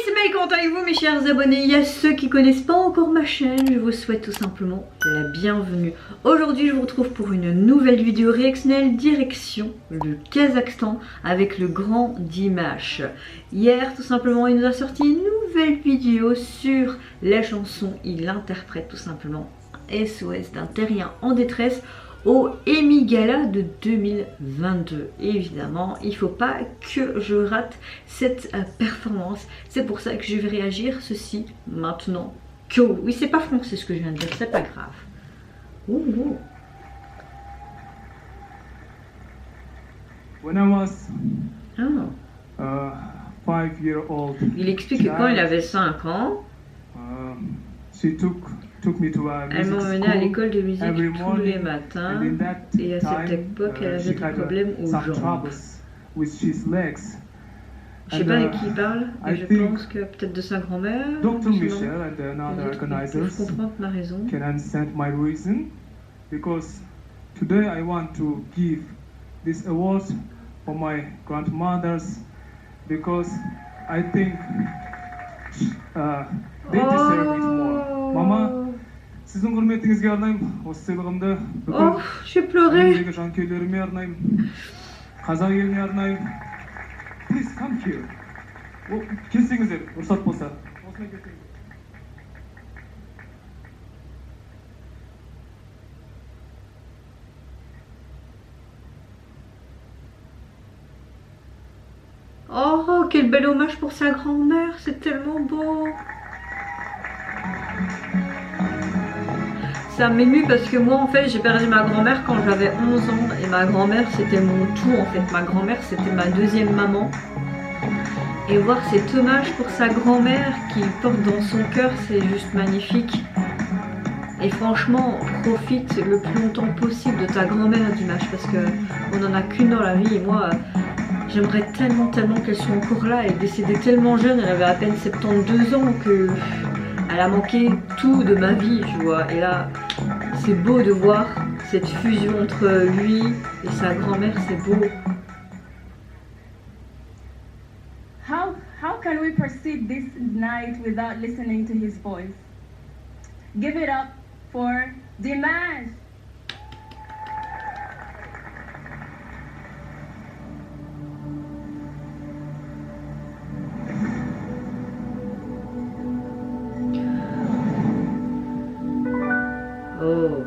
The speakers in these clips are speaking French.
c'est Mel, comment allez-vous mes chers abonnés? Il y a ceux qui connaissent pas encore ma chaîne, je vous souhaite tout simplement la bienvenue. Aujourd'hui je vous retrouve pour une nouvelle vidéo réactionnelle direction le Kazakhstan avec le grand Dimash. Hier tout simplement il nous a sorti une nouvelle vidéo sur la chanson, il interprète tout simplement SOS d'un terrien en détresse au EMI Gala de 2022. Et évidemment, il ne faut pas que je rate cette performance. C'est pour ça que je vais réagir ceci maintenant. Que oui, c'est pas français ce que je viens de dire, c'est pas grave. Ouh, ouh. When I was Ah. 5-year-old, Il explique que quand il avait 5 ans, she took me to a elle music m'emmenait à school l'école de musique every tous les morning, matins. and in that Et à cette time, époque, elle avait she des had problèmes aux some jambes. troubles with his legs. Je sais pas de qui il parle, mais je pense que peut-être de sa grand-mère. Dr. Je sais Michel pas. and the other Je organizers comprends ma raison. can understand my reason, because today I want to give this award for my grandmothers, because I think they deserve it more. Mama, sizin hürmetіңізге арнаймын осы сыйлығымды Oh, j'ai pleuré. бүкіл жанкүйерлеріме арнаймын, қазақ еліне арнаймын. Please come here. Келсеңіздер, рұқсат болса. Осылай келсеңіздер. Oh, quel bel hommage pour sa grand-mère, c'est tellement beau. Ça m'émue parce que moi en fait j'ai perdu ma grand-mère quand j'avais 11 ans et ma grand-mère c'était mon tout en fait. Ma grand-mère c'était ma deuxième maman. Et voir cet hommage pour sa grand-mère qu'il porte dans son cœur, c'est juste magnifique. Et franchement, profite le plus longtemps possible de ta grand-mère Dimash parce qu'on n'en a qu'une dans la vie et moi j'aimerais tellement qu'elle soit encore là. Elle est décédée tellement jeune, elle avait à peine 72 ans que elle a manqué tout de ma vie, tu vois. Et là, c'est beau de voir cette fusion entre lui et sa grand-mère, c'est beau. How can we proceed this night without listening to his voice? Give it up for Dimash. Oh.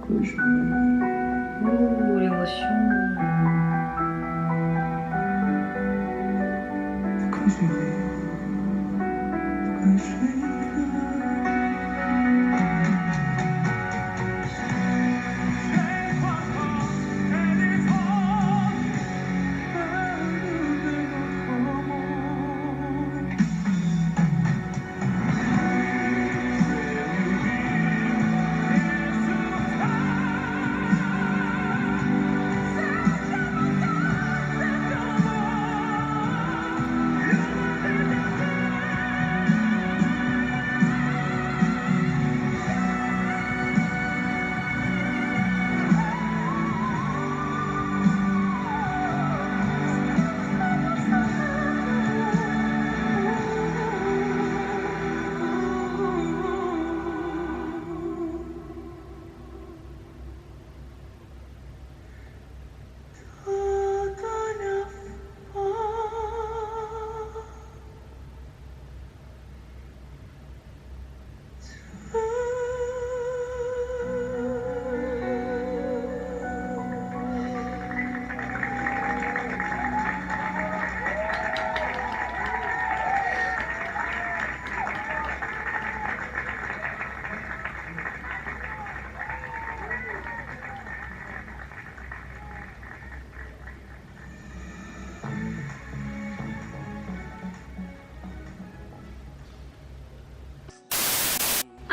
Oh, l'émotion.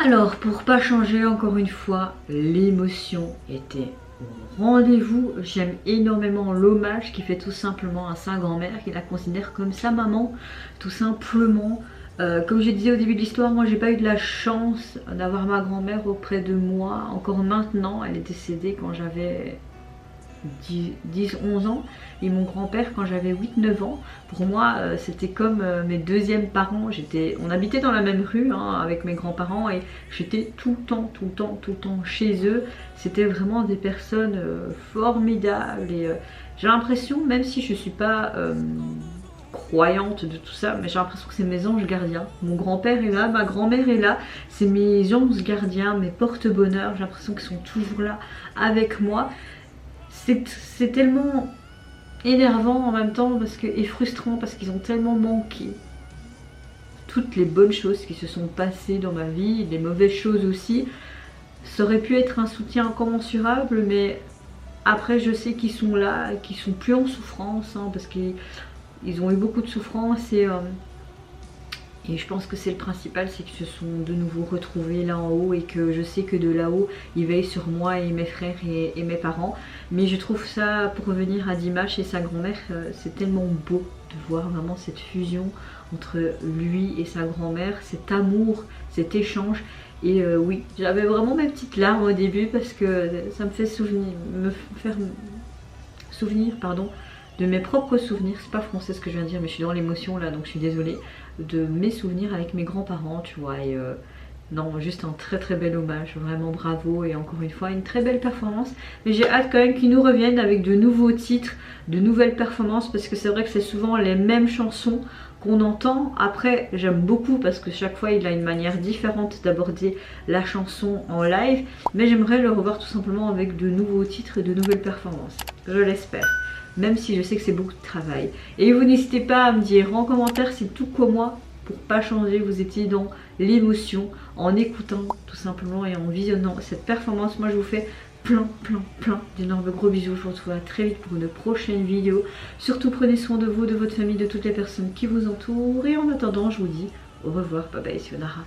Alors, pour pas changer encore une fois, l'émotion était au rendez-vous. J'aime énormément l'hommage qu'il fait tout simplement à sa grand-mère, qu'il la considère comme sa maman, tout simplement. Comme je disais au début de l'histoire, moi j'ai pas eu de la chance d'avoir ma grand-mère auprès de moi. Encore maintenant, elle est décédée quand j'avais 10-11 ans, et mon grand-père quand j'avais 8-9 ans. Pour moi c'était comme mes deuxièmes parents. On habitait dans la même rue avec mes grands-parents, et j'étais tout le temps chez eux. C'était vraiment des personnes formidables, et j'ai l'impression, même si je suis pas croyante de tout ça, mais j'ai l'impression que c'est mes anges gardiens. Mon grand-père est là, ma grand-mère est là, c'est mes anges gardiens, mes porte-bonheur. J'ai l'impression qu'ils sont toujours là avec moi. C'est tellement énervant en même temps et frustrant, parce qu'ils ont tellement manqué toutes les bonnes choses qui se sont passées dans ma vie, les mauvaises choses aussi. Ça aurait pu être un soutien incommensurable, mais après je sais qu'ils sont là, qu'ils sont plus en souffrance, parce qu'ils ont eu beaucoup de souffrance, et je pense que c'est le principal, c'est qu'ils se sont de nouveau retrouvés là en haut, et que je sais que de là-haut, ils veillent sur moi et mes frères et mes parents. Mais je trouve ça, pour revenir à Dimash et sa grand-mère, c'est tellement beau de voir vraiment cette fusion entre lui et sa grand-mère, cet amour, cet échange. Et oui, j'avais vraiment mes petites larmes au début, parce que ça me fait faire souvenir de mes propres souvenirs. C'est pas français ce que je viens de dire, mais je suis dans l'émotion là, donc je suis désolée. De mes souvenirs avec mes grands-parents, tu vois. Et non, juste un très bel hommage, vraiment bravo, et encore une fois une très belle performance. Mais j'ai hâte quand même qu'ils nous reviennent avec de nouveaux titres, de nouvelles performances, parce que c'est vrai que c'est souvent les mêmes chansons qu'on entend. Après, j'aime beaucoup parce que chaque fois il a une manière différente d'aborder la chanson en live, mais j'aimerais le revoir tout simplement avec de nouveaux titres et de nouvelles performances, je l'espère. Même si je sais que c'est beaucoup de travail. Et vous n'hésitez pas à me dire en commentaire si tout comme moi, pour pas changer, vous étiez dans l'émotion en écoutant tout simplement et en visionnant cette performance. Moi je vous fais plein d'énormes gros bisous. Je vous retrouve très vite pour une prochaine vidéo. Surtout prenez soin de vous, de votre famille, de toutes les personnes qui vous entourent. Et en attendant, je vous dis au revoir, bye bye, Sionara.